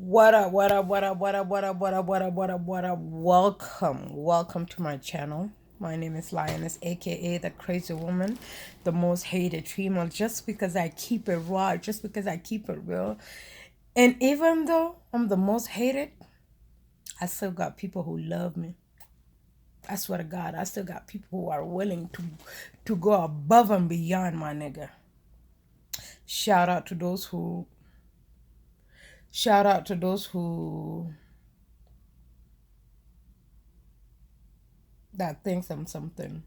What up, what up, what up, what up, what up, what up, what up, what up, what up? Welcome to my channel. My name is Lioness, aka the crazy woman, the most hated female, just because I keep it raw, just because I keep it real. And even though I'm the most hated, I still got people who love me. I swear to God, I still got people who are willing to go above and beyond, my nigga. Shout out to those who shout out to those who that thinks I'm something.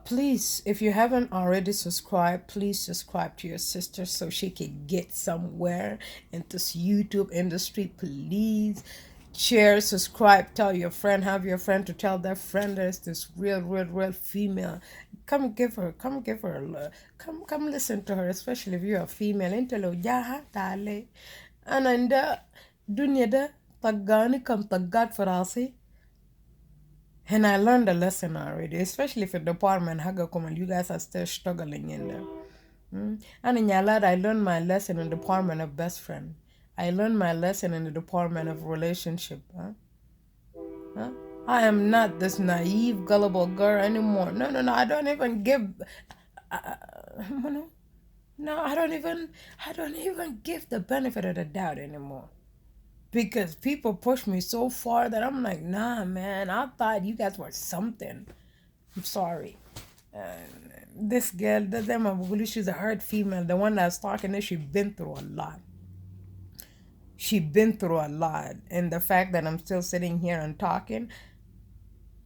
Please, if you haven't already subscribed, please subscribe to your sister so she can get somewhere in this YouTube industry. Please share, subscribe, tell your friend, have your friend to tell their friend there's this real female. Come give her a look. Come listen to her, especially if you're a female. Intelo jaha tale. Ananda dunya da tagani kam tagat farasi. And I learned a lesson already, especially for department Hagakum, and you guys are still struggling in there. And in Yalad, I learned my lesson in the department of best friend. I learned my lesson in the department of relationship. Huh? I am not this naive, gullible girl anymore. No. I don't even give. No, I don't even give the benefit of the doubt anymore. Because people push me so far that I'm like, nah, man, I thought you guys were something. I'm sorry. This girl, the them she's a hurt female. The one that's talking this, she been through a lot. She been through a lot. And the fact that I'm still sitting here and talking,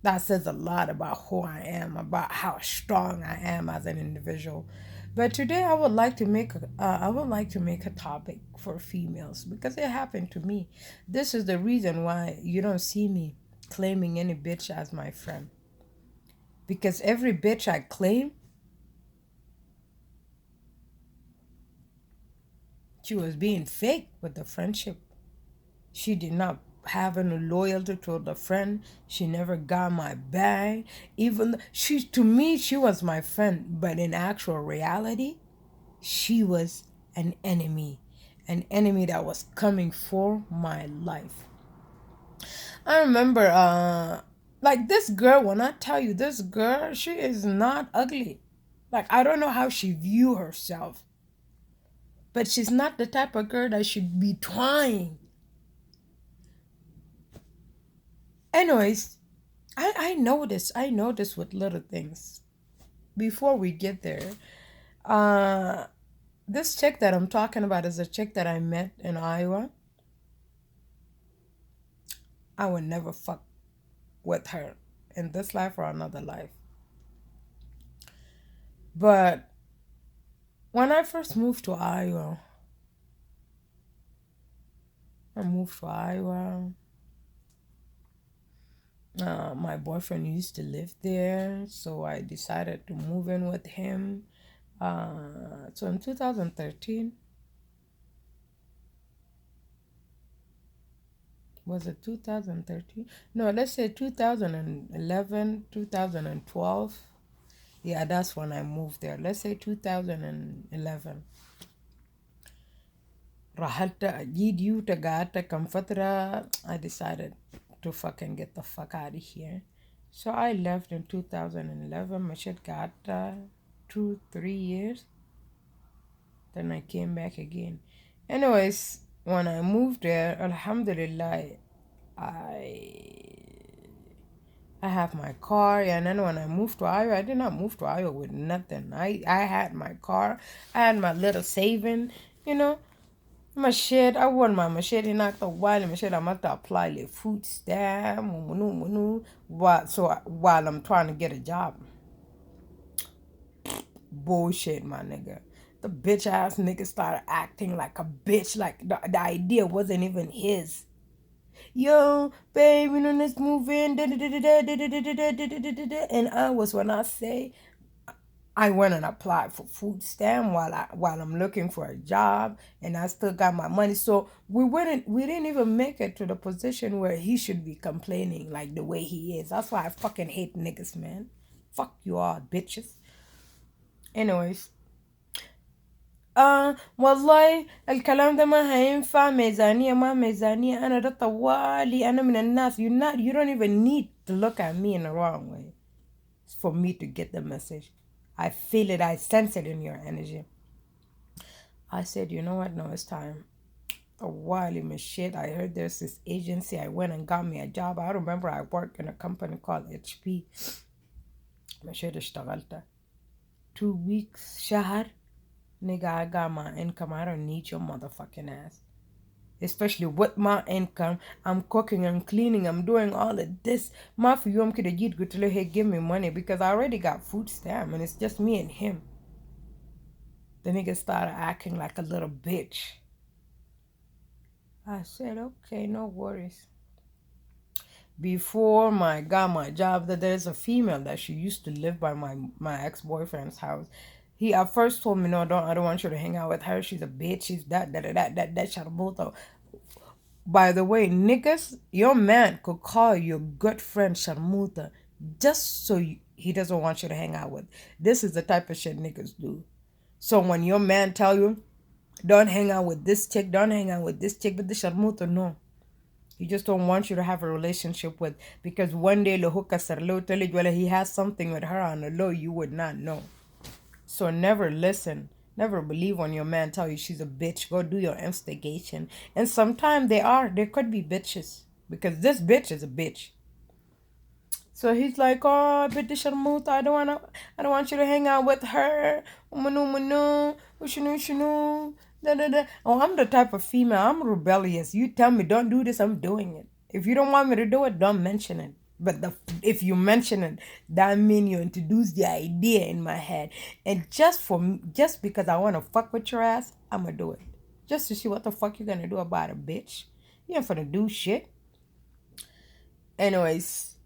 that says a lot about who I am, about how strong I am as an individual. But today I would like to make a topic for females because it happened to me. This is the reason why you don't see me claiming any bitch as my friend. Because every bitch I claim, she was being fake with the friendship. She did not have any loyalty to the friend. She never got my back. Even she to me, she was my friend, but in actual reality, she was an enemy. An enemy that was coming for my life. I remember like this girl, when I tell you this girl, she is not ugly. Like I don't know how she view herself. But she's not the type of girl that should be trying. Anyways, I notice with little things. Before we get there, uh, this chick that I'm talking about is a chick that I met in Iowa. I would never fuck with her in this life or another life. But when I first moved to Iowa, I moved to Iowa. My boyfriend used to live there, so I decided to move in with him. So in 2013, was it 2013? No, let's say 2011, 2012. Yeah, that's when I moved there. Let's say 2011. Rahalta Yidu Tagata Kamfatra. I decided to fucking get the fuck out of here. So I left in 2011. My shit got 2, 3 years. Then I came back again. Anyways, when I moved there, Alhamdulillah, I I have my car, and then when I moved to Iowa, I did not move to Iowa with nothing. I had my car, I had my little saving, you know, my shit. I won my shit in a while. My shit, I'm about to apply the food stamp, while I'm trying to get a job. Bullshit, my nigga. The bitch ass nigga started acting like a bitch, like the idea wasn't even his. Yo, babe, you know, let's move in. And I was when I say I went and applied for food stamp while I'm looking for a job, and I still got my money. So we didn't even make it to the position where he should be complaining like the way he is. That's why I fucking hate niggas, man. Fuck you all bitches. Anyways, والله الكلام ده ما هينفع، ميزانية ما ميزانية، أنا ده طوالي، أنا من الناس. You don't even need to look at me in the wrong way for me to get the message. I feel it, I sense it in your energy. I said, you know what, no, it's time. A while in my shit, I heard there's this agency. I went and got me a job. I remember I worked in a company called HP. مشيت اشتغلت 2 weeks شهر. Nigga, I got my income. I don't need your motherfucking ass. Especially with my income. I'm cooking, I'm cleaning, I'm doing all of this. My for you, I'm gonna get good to let her give me money because I already got food stamp and it's just me and him. The nigga started acting like a little bitch. I said, okay, no worries. Before I got my job, that there's a female that she used to live by my ex-boyfriend's house. He at first told me, no, I don't want you to hang out with her. She's a bitch. She's that sharmuta. By the way, niggas, your man could call your good friend sharmuta just so he doesn't want you to hang out with. This is the type of shit niggas do. So when your man tell you, don't hang out with this chick, don't hang out with this chick, but the sharmuta, no. He just don't want you to have a relationship with, because one day Lohuka Sarlo tell you he has something with her on the low you would not know. So never listen. Never believe when your man tell you she's a bitch. Go do your investigation. And sometimes they could be bitches. Because this bitch is a bitch. So he's like, oh, Bitty Sharmuta, I don't want you to hang out with her. Umanu manu, ushunu shunu, da da da. Oh, I'm the type of female. I'm rebellious. You tell me don't do this, I'm doing it. If you don't want me to do it, don't mention it. But if you mention it, that means you introduce the idea in my head. And just because I want to fuck with your ass, I'ma do it. Just to see what the fuck you gonna do about it, bitch. You ain't finna do shit. Anyways,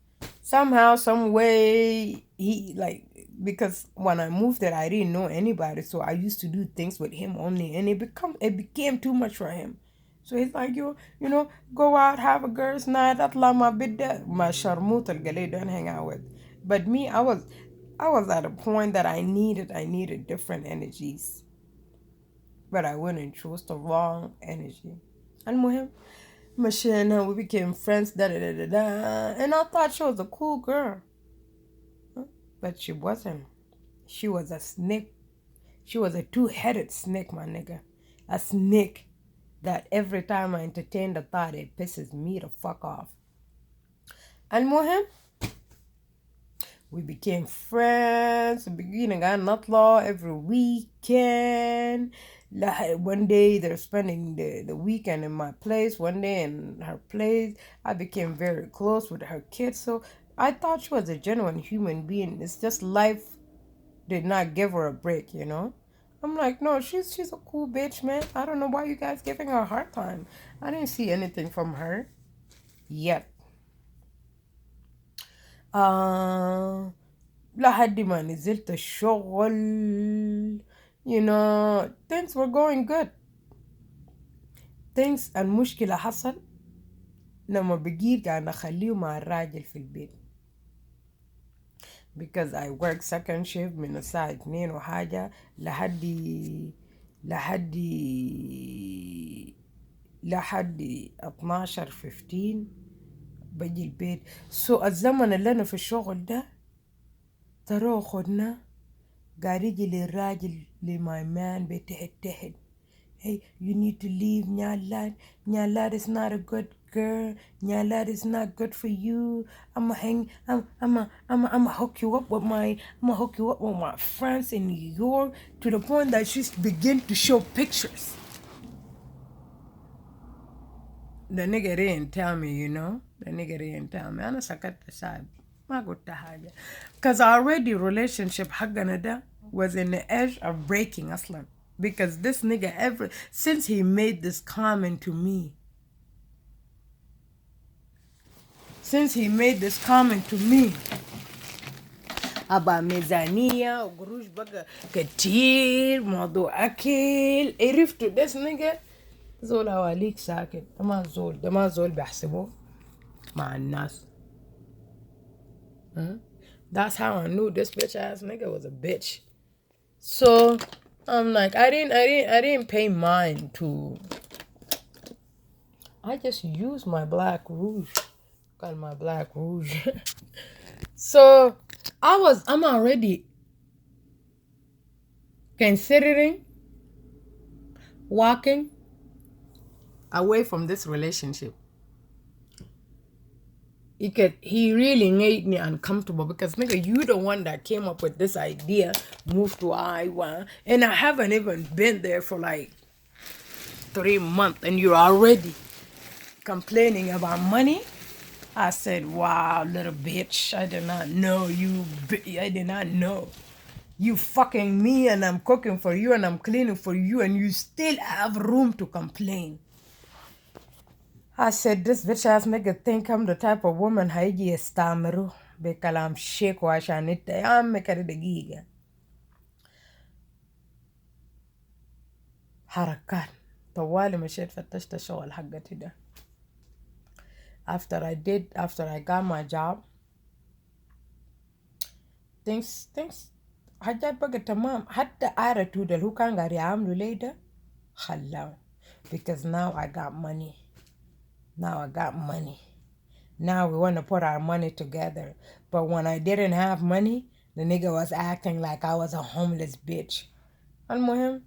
somehow, some way, he like, because when I moved there, I didn't know anybody, so I used to do things with him only, and it became too much for him. So he's like, go out, have a girls' night. Atla ma bidda ma sharmut al don't hang out with. But me, I was at a point that I needed different energies, but I wouldn't choose the wrong energy. المهم مشينا, we became friends, da da da da da, and I thought she was a cool girl, but she wasn't. She was a snake. She was a two-headed snake, my nigga. A snake that every time I entertain the thought, it pisses me the fuck off. المهم, we became friends. Beginning I not law every weekend. One day they're spending the weekend in my place, one day in her place. I became very close with her kids. So I thought she was a genuine human being. It's just life did not give her a break. I'm like, no, she's a cool bitch, man. I don't know why you guys giving her a hard time. I didn't see anything from her yet. لحد ما نزلت الشغل, things were going good. المشكلة حصل لما بقيت قاعد أخليه مع الراجل في البيت, because I work second shift من الساعة 2 وحاجة لحد 12:15 بجي البيت. الزمن اللي أنا في الشغل ده ترى خدنا قاعد يجي للراجل لماي مان بتهد. Hey, you need to leave Nyalat. Nyalat is not a good girl. Nyalat is not good for you. I'ma hook you up with my friends in New York, to the point that she's begin to show pictures. The nigga didn't tell me, The nigga didn't tell me. أنا سكت ساعد. ما قلت حاجة. Cause already relationship حقنا ده was in the edge of breaking أصلا. Because this nigga since he made this comment to me. about ميزانية وقروش بقى كتير, موضوع أكل, عرفتوا this nigga زول هواليك ساكت. ده ما زول بيحسبوه مع الناس. That's how I knew this bitch ass nigga was a bitch. So I'm like, I didn't pay mine to. I just use my black rouge. Got my black rouge. So I'm already considering walking away from this relationship. He really made me uncomfortable because nigga, you the one that came up with this idea, move to Iowa, and I haven't even been there for like 3 months, and you're already complaining about money. I said, wow, little bitch, I did not know you. I did not know you fucking me, and I'm cooking for you and I'm cleaning for you, and you still have room to complain. I said, this bitch ass nigga think I'm the type of woman haiji estamiru bekalam shake washanita ya mekari de giga. Harakat. طوالي مشيت فتشت الشغل حقتي ده. After I got my job, things حاجات بقى تمام. حتى attitude اللي هو كان قاعد يعامله لي ده خلاه. Because now I got money. Now we want to put our money together. But when I didn't have money, the nigga was acting like I was a homeless bitch. المهم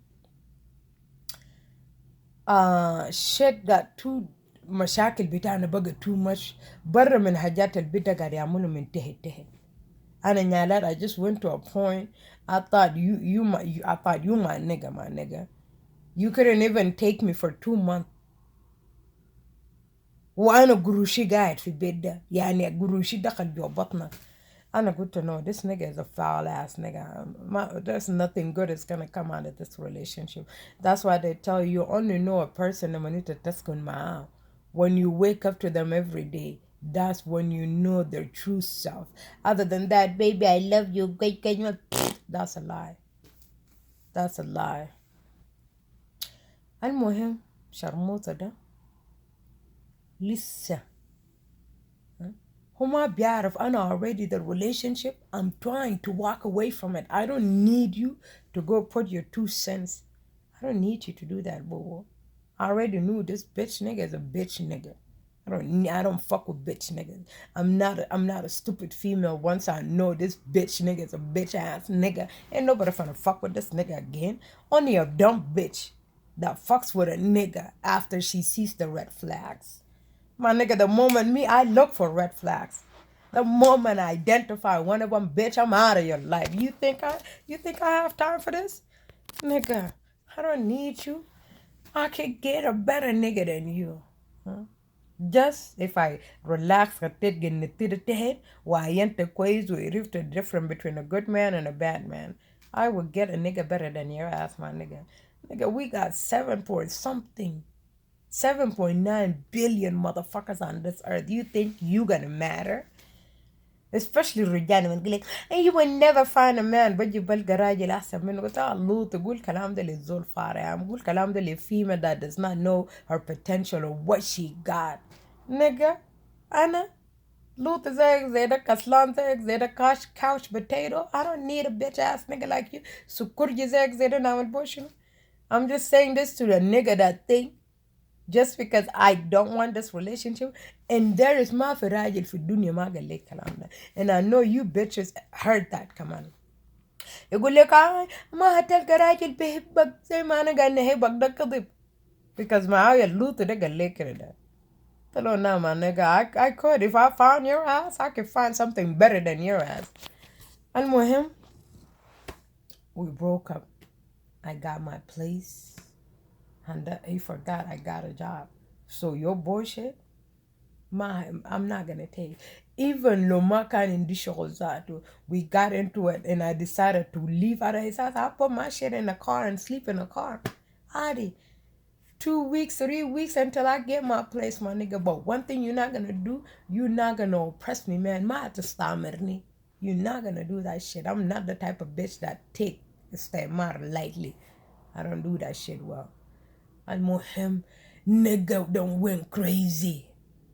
shit got too مشاكل بتاعنا بقى too much. برا من حاجات البيت قاعد يعملوا من تحت. أنا نيالات I just went to a point. I thought you my nigga. You couldn't even take me for 2 months. وأنا قروشي قاعد في البيت ده. يعني قروشي دخل جوا بطنك. أنا قلت no, this nigga is a foul ass nigga. There's nothing good is gonna come out of this relationship. That's why they tell you only know a person when you تسكن معاه. When you wake up to them every day, that's when you know their true self. Other than that, baby, I love you. That's a lie. That's a lie. المهم شرموطة ده لسه هما بيعرف أنا already the relationship. I'm trying to walk away from it. I don't need you to go put your 2 cents. I don't need you to do that, boo. I already knew this bitch nigga is a bitch nigga. I don't fuck with bitch niggas. I'm not a stupid female once I know this bitch nigga is a bitch ass nigga. Ain't nobody finna fuck with this nigga again. Only a dumb bitch that fucks with a nigga after she sees the red flags. My nigga, the moment I look for red flags. The moment I identify one of them, bitch, I'm out of your life. You think I have time for this? Nigga, I don't need you. I could get a better nigga than you. Huh? Just if I relax a bit, get the head, why ain't the quiz we rift the difference between a good man and a bad man. I would get a nigga better than your ass, my nigga. Nigga, we got 7.9 billion motherfuckers on this earth. You think you gonna matter? Especially الرجال من يقول لك you will never find a man بجي بلقى راجل أحسن منه. قلت الله تقول كلام ده للزول فارغ. I'm قول كلام ده لفيمة that does not know her potential or what she got. Nigga, أنا لوط زي ده كسلان زي ده couch potato. I don't need a bitch ass nigga like you. سكرجي زي ده نعمل بوشنو. I'm just saying this to the nigga that think just because I don't want this relationship and there is ما في راجل في الدنيا ما قال لك الكلام ده. And I know you bitches heard that كمان. يقول لك ما هتلقى راجل بيحبك زي ما أنا قاعد نحبك ده كذب. Because معايا اللوط ده قال لك كده. قلت له no my nigga, I could if I found your ass I could find something better than your ass. المهم we broke up. I got my place. And he forgot I got a job. So your bullshit, I'm not gonna take. Even Lomakan in Dishozato, we got into it and I decided to leave out of his house. I put my shit in the car and sleep in the car. Adi. 2 weeks, 3 weeks until I get my place, my nigga. But one thing you're not gonna do, you're not gonna oppress me, man. You're not gonna do that shit. I'm not the type of bitch that take istimar lightly. I don't do that shit well. المهم nigga done went crazy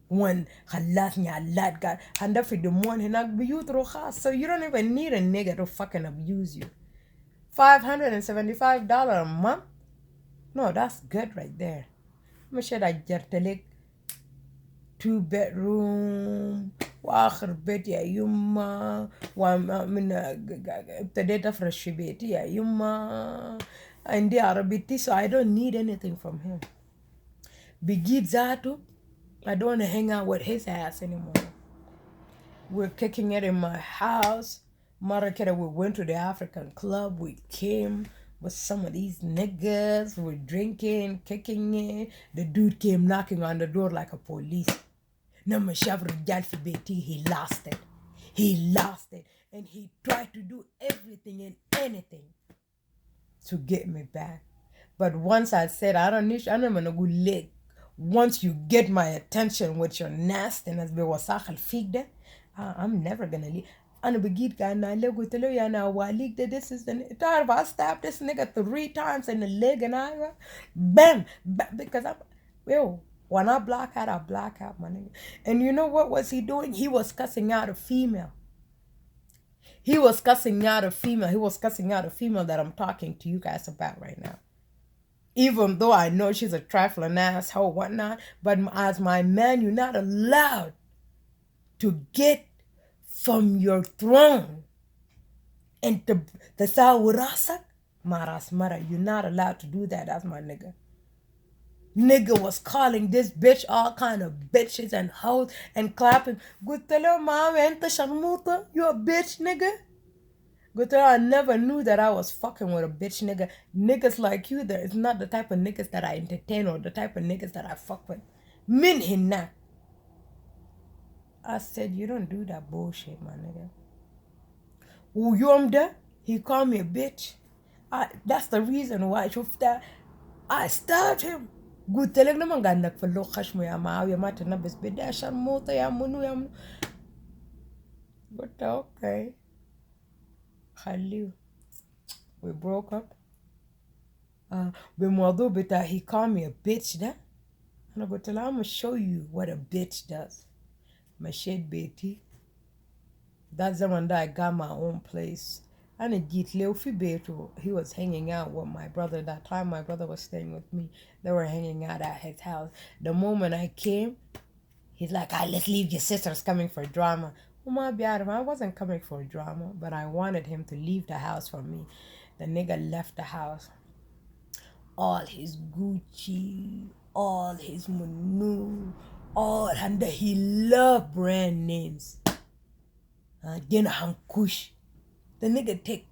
when خلتني على اللات قال هندفع دموع هناك بيوت رخاص. So you don't even need a nigga to fucking abuse you. $575 a month? No, that's good right there. I'm sure that jertelek 2 bedroom واخر بيت يا يما ومن ابتديت افرش في بيتي يا يما عندي عربيتي so I don't need anything from him. بجيت ذاته I don't want to hang out with his ass anymore. We're kicking it in my house. Marakera, we went to the African club. We came with some of these niggas. We're drinking, kicking it. The dude came knocking on the door like a police. Nama shaf rijal fi beti, he lost it. He lost it. And he tried to do everything and anything to get me back. But once I said, I don't want to go leg. Once you get my attention with your nastiness, بوساخ الفيك ده, I'm never gonna leave. أنا بجيت كان عليه قلت له يا أنا واليك ده this is the تعرف I stabbed this nigga 3 times in the leg and I bam because I'm when I black out my nigga. And you know what was he doing? He was cussing out a female. He was cussing out a female. He was cussing out a female that I'm talking to you guys about right now. Even though I know she's a trifling asshole, whatnot, but as my man, you're not allowed to get from your throne and to tasawurasak maras mara. You're not allowed to do that as my nigga. Nigga was calling this bitch all kind of bitches and hoes and clapping. قلت له ماما انت شرموطة, you a bitch nigga. I never knew that I was fucking with a bitch nigga. Niggas like you, it's not the type of niggas that I entertain or the type of niggas that I fuck with. Min hinna. I said, you don't do that bullshit, my nigga. Uyomda, he called me a bitch. That's the reason why I stabbed him. قلت لك لما قال في اللوخ خشمه يا معاوية ما تنبس بدي عشان موطة يا منو. قلت okay. خليه. We broke up. بموضوع بتاع he called me a bitch ده. أنا قلت له I'm gonna show you what a bitch does. مشيت بيتي. That زمن ده I got my own place. أنا جيت له في بيته. He was hanging out with my brother. That time my brother was staying with me. They were hanging out at his house. The moment I came, he's like, let's leave, your sister's coming for drama. I wasn't coming for drama, but I wanted him to leave the house for me. The nigga left the house. All his Gucci, all his Manu, and he loved brand names. Then Hankush. The nigga take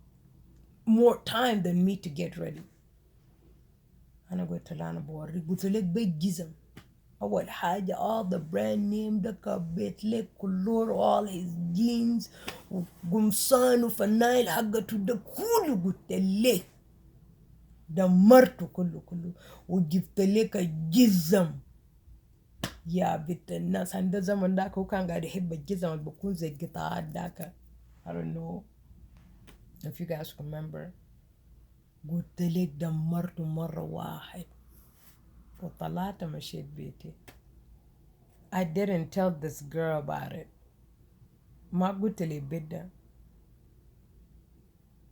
more time than me to get ready. أنا قلت له أنا بوريك قلت لك بيت جزم. أول حاجة all the brand name ده كبيت لك كلور all his jeans وقمصان وفنايل حقته ده كله قلت لك دمرته كله وجبت لك الجزم يا بنت الناس. عند زمن داك هو كان قاعد يحب الجزم اللي بكون زي القطاعات داك. I don't know if you guys remember. قلت لك دمرته مرة واحد وطلعت مشيت بيتي. I didn't tell this girl about it. ما قلت لي بدها.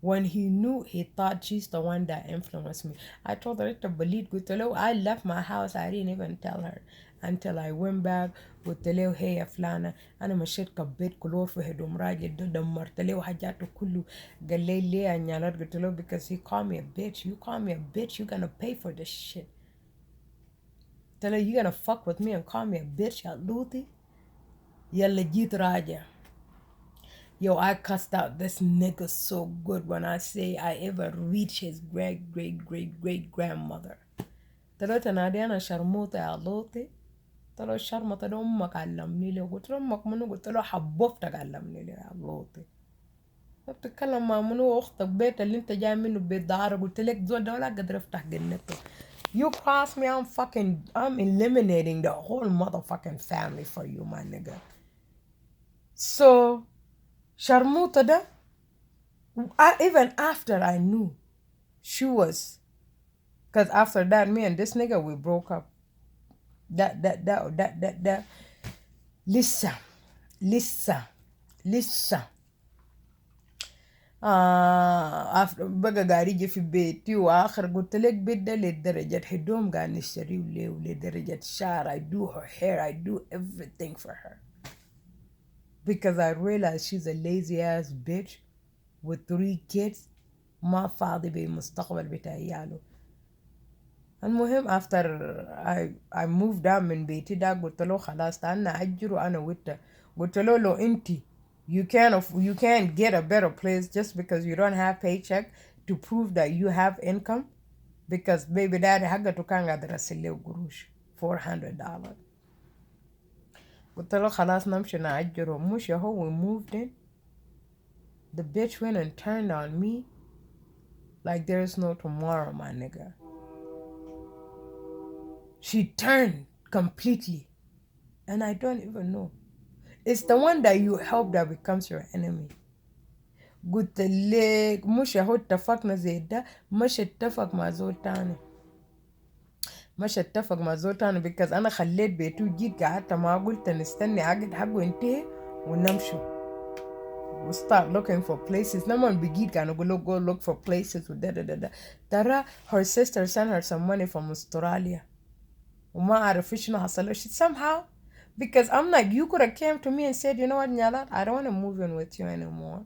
When he knew, he thought she's the one that influenced me. I told her to believe. قلت له I left my house. I didn't even tell her until I went back. قلت له هي يا فلانة أنا مشيت كبيت كلور في هدوم راجل ده دمرت له حاجاته كله. قال لي ليه يا نيالات؟ قلت له because he called me a bitch. You call me a bitch, you're gonna pay for this shit. قلت له you gonna fuck with me and call me a bitch يا لوطي. يلا جيت راجع. Yo, I cussed out this nigga so good when I say I ever reach his great grandmother. قلت له نادي أنا شرموطة يا لوطي. قلت له الشرمطة ده أمك علمني لي. قلت له أمك منو؟ قلت له حبوبتك علمني لي يا لوطي. بتتكلم مع منو؟ أختك بيت اللي أنت جاي منه بيت دارك. قلت لك زول ده ولا قدر أفتح جنته. You cross me, I'm eliminating the whole motherfucking family for you, my nigga. So Sharmuta da, even after I knew she was, because after that, me and this nigga, we broke up. Listen. بقى قاعد يجي في بيتي واخر قلت لك بدة لدرجة هدوم قاعد نشتريه وليه ولدرجة شعر. I do her hair, I do everything for her because I realize she's a lazy ass bitch with 3 kids ما فاضي بالمستقبل بتاع عياله. المهم after I moved out من بيتي ده قلت له خلاص تعال نأجر وأنا وإنت. قلت له لو أنت you can't get a better place just because you don't have paycheck to prove that you have income because baby daddy حقته كان قادر يرسل له قروش $400. قلت له خلاص نمشي نأجره. مش هو we moved in. The bitch went and turned on me like there's no tomorrow, my nigga. She turned completely. And I don't even know. It's the one that you help that becomes your enemy. قلت لك مش هو اتفقنا زي ده. مش اتفق مع زول تاني. مش اتفق مع زول تاني because أنا خليت بيته وجيت قعدت ما قلت نستني عقد حقه ينتهي ونمشوا. We start looking for places. لما بيجيت كانوا يقولوا go look for places ودا دا دا دا. ترى her sister sent her some money from Australia. وما أعرف شنو حصل. She somehow because I'm like, you could have came to me and said, you know what, Nyalat, I don't want to move in with you anymore.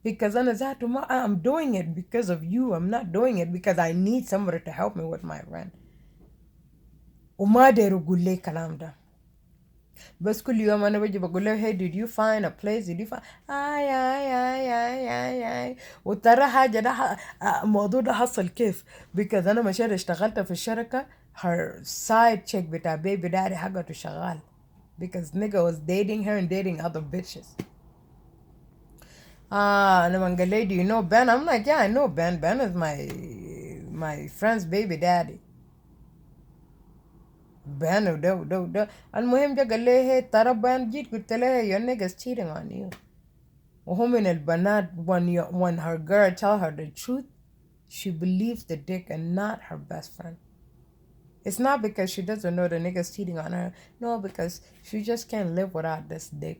Because I'm doing it because of you. I'm not doing it because I need somebody to help me with my rent. وما داير أقول لي الكلام ده. بس كل يوم أنا بجي بقول له hey did you find a place did you find ay وترى حاجة ده الموضوع ده حصل كيف because أنا مشيت اشتغلت في الشركة her side check بتاع baby daddy حقته شغال because nigga was dating her and dating other bitches. And then قال لي do you know Ben? I'm like yeah I know Ben. Ben is my friend's baby daddy. Ben وده المهم ده قال لي هي ترى بان جيت قلت له your nigga's cheating on you. وهو من البنات when her girl tell her the truth she believes the dick and not her best friend. It's not because she doesn't know the nigga's cheating on her. No, because she just can't live without this dick.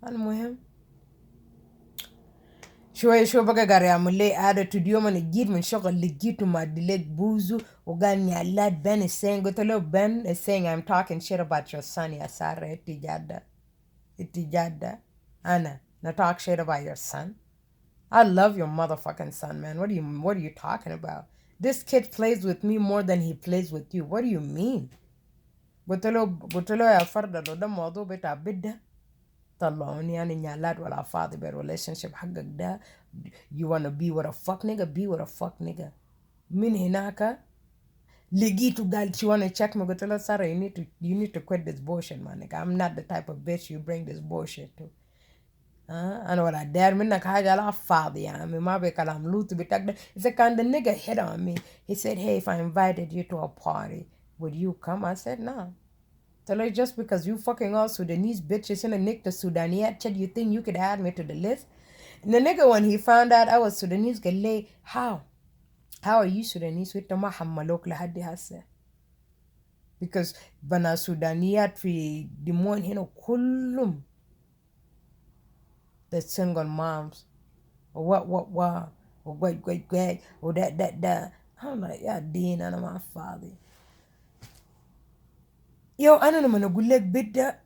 المهم شوية بقى قاعد يعمل لي attitude. يوم أنا جيت من شغل لقيته مع ديليك بوزو وقال نيالات Ben is saying. قلت له Ben is saying I'm talking shit about your son يا سارة. اتجادة أنا talk shit about your son. I love your motherfucking son, man. What are you talking about? This kid plays with me more than he plays with you. What do you mean? قلت له يا فرد لو ده موضوع بتاع بدة طلعوني يعني نيالات ولا فاضي بالريليشنشيب حقك ده. You wanna be with a fuck nigga? Be with a fuck nigga. من هناك لقيته قال she wanna check me. قلت له Sarah you need to quit this bullshit, man. Nigga. I'm not the type of bitch you bring this bullshit to. أنا ولا داير منك حاجة لا فاضي يا عمي. ما بكلام لوط بتاعك ده. إذا كان the nigga hit on me. He said hey if I invited you to a party would you come? I said no. So like just because you fucking all Sudanese bitches in a nick the Sudaniyat chat you think you could add me to the list? And the nigga when he found out I was Sudanese قال لي how are you Sudanese وانت ما حملوك لحد هسه because بنا سودانيات في ديمون هنا كلهم the single moms or what or great or that I'm like yeah دين أنا ما فاضي. Yo أنا لما أقول لك بدأ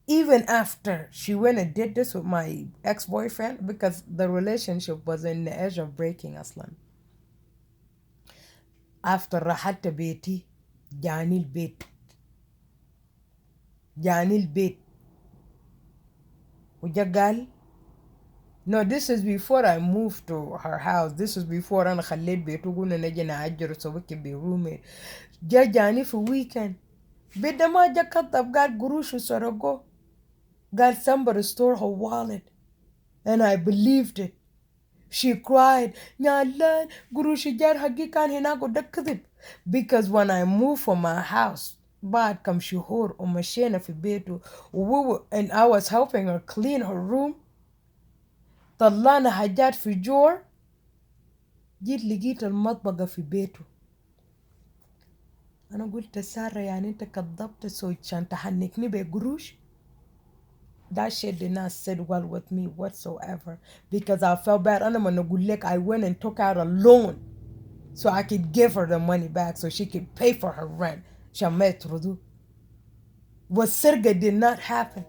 even after she went and did this with my ex-boyfriend because the relationship was in the edge of breaking أصلا. After رحلت بيتي جاني البيت وجا قال no this is before I moved to her house. This is before أنا خليت بيته قلنا نجي نأجر وسويك برoommate. جاني في weekend بدأ ما جا كذب قال قروش وسرقوه. قال somebody stole her wallet and I believed it. She cried نالان قروشي جار حقي كان هناك وده كذب because when I moved from my house بعد كم شهور ومشينا في بيته and I was helping her clean her room طلعنا حاجات في جور جيت لقيت المطبقة في بيته. أنا قلت سارة يعني أنت كذبت عشان تحنكني بقروش that shit did not sit well with me whatsoever because I felt bad. I went and took out a loan so I could give her the money back so she could pay for her rent. What Serga did not happen.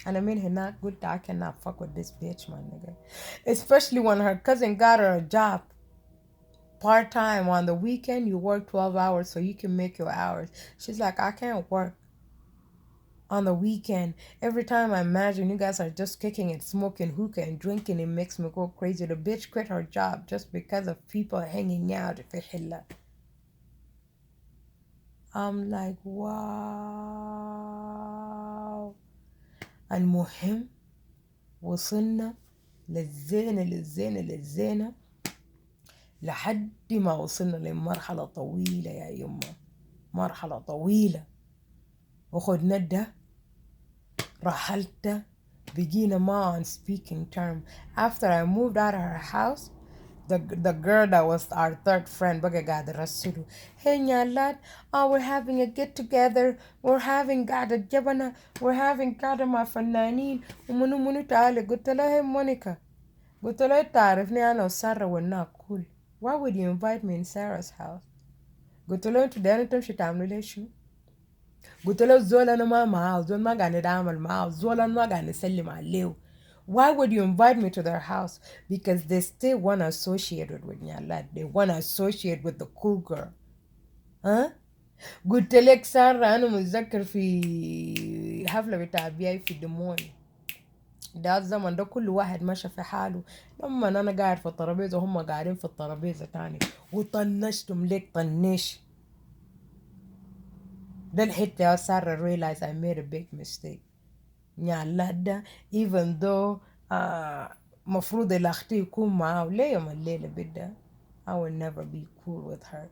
And I mean, he not good. I cannot fuck with this bitch, my nigga. Especially when her cousin got her a job part time on the weekend. You work 12 hours so you can make your hours. She's like, I can't work on the weekend. Every time I imagine you guys are just kicking and smoking hookah and drinking, it makes me go crazy. The bitch quit her job just because of people hanging out. I'm like, wow. المهم وصلنا للزينة لحد ما وصلنا لمرحلة طويلة يا يما، مرحلة طويلة. وخدنا ده رحلت بقينا ما on speaking term. After I moved out of her house, the girl that was our third friend بقى قاعد رسله hey نيالات we're having a get together, we're having قاعدة جبنة, we're having قاعدة مع فنانين ومنو منو تعالي. قلت له hey مونيكا، قلت له تعرفني أنا وسارة والنا cool, why would you invite me in Sarah's house؟ قلت له انتوا دايرين تمشي تعملوا لي شنو؟ قلت له الزول انا ما معاه، الزول ما قاعد نتعامل معاه، الزول انا ما قاعد نسلم عليه. Why would you invite me to their house? Because they still want to associate with Nyalat. They want to associate with the cool girl. ها؟ قلت لك سارة أنا متذكر في حفلة بتاع بياي في دموع ده الزمن ده كل واحد ماشي في حاله. لما أنا قاعد في الترابيزة وهم قاعدين في الترابيزة تاني وطنشتم ليك طنش. ده الحتة يا سارة realize I made a big mistake. نيالات even though مفروض الأختي يكون معاه ليه يوم الليلة بدها I will never be cool with her.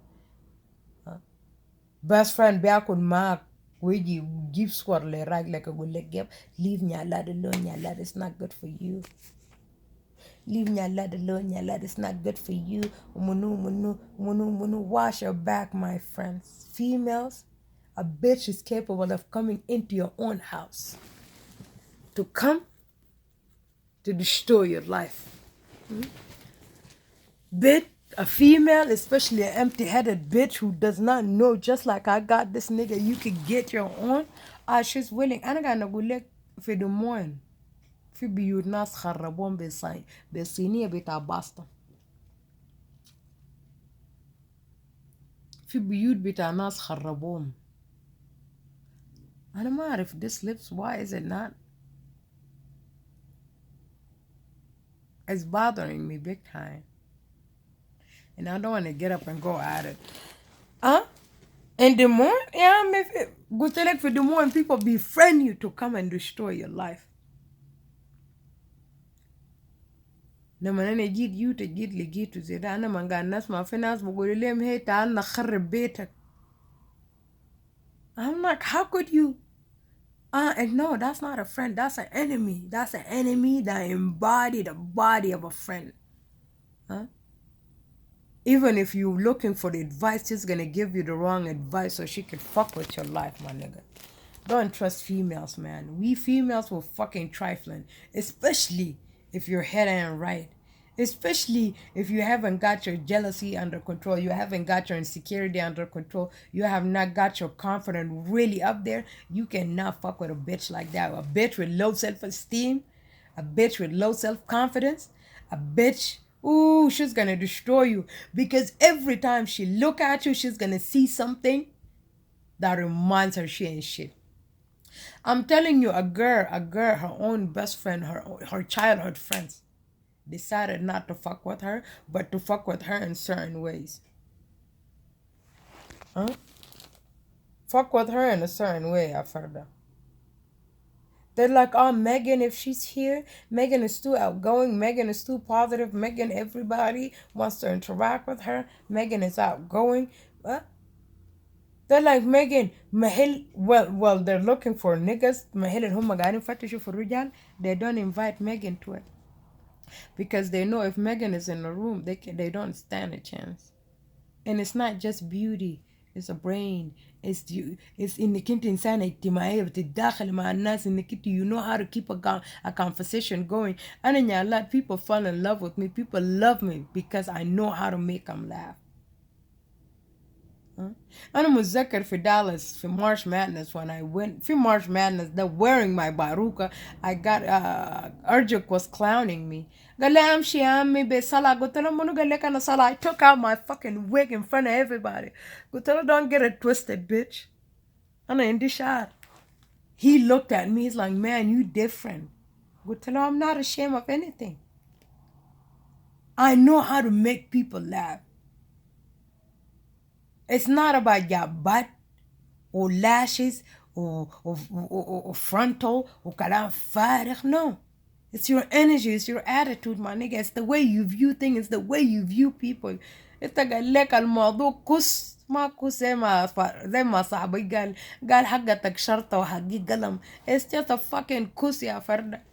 best friend بياكل معك ويجي يجيب صور لراجلك أقول لك يب leave نيالات alone. نيالات it's not good for you. Leave نيالات alone. نيالات it's not good for you. منو wash your back, my friends. Females, a bitch is capable of coming into your own house to come to destroy your life. Bitch, a female, especially an empty-headed bitch who does not know, just like I got this nigga, you could get your own. She's willing. أنا قاعد أقول لك في دموين في بيوت ناس خربون بالصينية بتاع باستا. في بيوت بتاع ناس خربون. أنا ما أعرف this lips, why is it not? It's bothering me big time. And I don't want to get up and go at it. In the morning, yeah, قلت لك في the morning people befriend you to come and destroy your life. لما أنا جيت لقيته زي ده أنا ما قاعد نسمع في ناس بقول لهم هي تعال نخرب بيتك. I'm like, how could you? And no, that's not a friend. That's an enemy. That's an enemy that embodied the body of a friend. Even if you're looking for the advice, she's gonna give you the wrong advice so she can fuck with your life, my nigga. Don't trust females, man. We females will fucking trifling, especially if your head ain't right. Especially if you haven't got your jealousy under control, you haven't got your insecurity under control, you have not got your confidence really up there, you cannot fuck with a bitch like that. A bitch with low self-esteem, a bitch with low self-confidence, a bitch, ooh, she's gonna destroy you. Because every time she look at you, she's gonna see something that reminds her she ain't shit. I'm telling you, a girl, her own best friend, her childhood friends, decided not to fuck with her, but to fuck with her in certain ways. Fuck with her in a certain way, Afarda. They're like, oh, Megan, if she's here, Megan is too outgoing, Megan is too positive, Megan, everybody wants to interact with her, Megan is outgoing. They're like, Megan, well, they're looking for niggas. They don't invite Megan to it. Because they know if Megan is in the room, they don't stand a chance. And it's not just beauty. it's a brain. It's انك انت انسانة اجتماعية بتتداخل مع الناس انك انت you know how to keep a conversation going. أنا نيالات people fall in love with me. People love me because I know how to make them laugh. أنا متذكر في دالاس في March Madness when I went في March Madness that wearing my baruka I got Arjuk was clowning me. قال لي امشي يا عمي بصلاة. قلت له منو قال لك انا صلاة. I took out my fucking wig in front of everybody. قلت له don't get it twisted bitch. أنا عندي شعر. He looked at me, he's like, man, you different. قلت له I'm not ashamed of anything. I know how to make people laugh. It's not about your butt or lashes or frontal or kalam farigh. No. It's your energy, it's your attitude, my nigga. It's the way you view things, it's the way you view people. انت قال لك الموضوع كس ما كس زي ما صاحبي قال حقتك شرطة وحقي قلم. It's just a fucking كس يا فردة.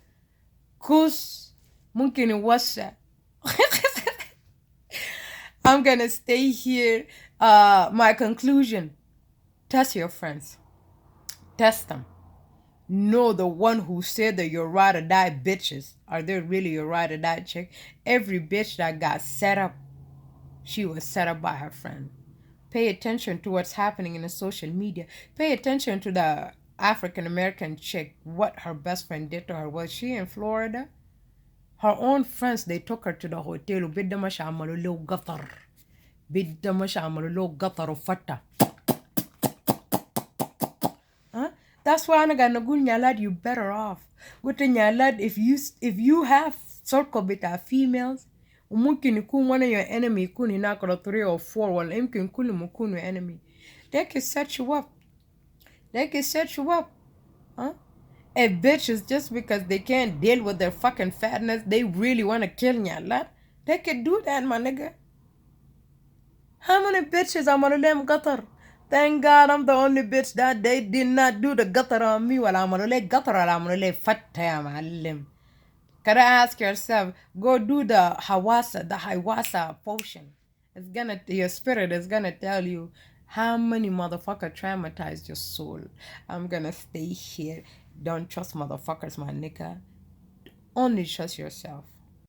كس ممكن يوسع. I'm gonna stay here. My conclusion. Test your friends. Test them. Know the one who said that you're ride or die bitches. Are they really your ride or die chick? Every bitch that got set up, she was set up by her friend. Pay attention to what's happening in the social media. Pay attention to the African American chick, what her best friend did to her. Was she in Florida? Her own friends, they took her to the hotel. وبدها مش عملوا له قطر. بدها مش عملوا له قطر وفتة. That's why أنا قاعد نقول نيالات you better off. قلت نيالات if you have circle بتاع females وممكن يكون one of your enemy يكون هناك ولا 3 or 4 ولا يمكن كلهم يكونوا enemy. They can set you up. They can set you up. If bitches just because they can't deal with their fucking fatness, they really want to kill نيالات. They can do that, my nigga. How many bitches عملوا لهم قطر? Thank God I'm the only bitch that they did not do the gutter on me. ولا عملوا لي قطر ولا عملوا لي فتة يا معلم. Gotta ask yourself, go do the Hawassa potion. It's gonna, your spirit is gonna tell you how many motherfucker traumatized your soul. I'm gonna stay here. Don't trust motherfuckers, my nigga. Only trust yourself.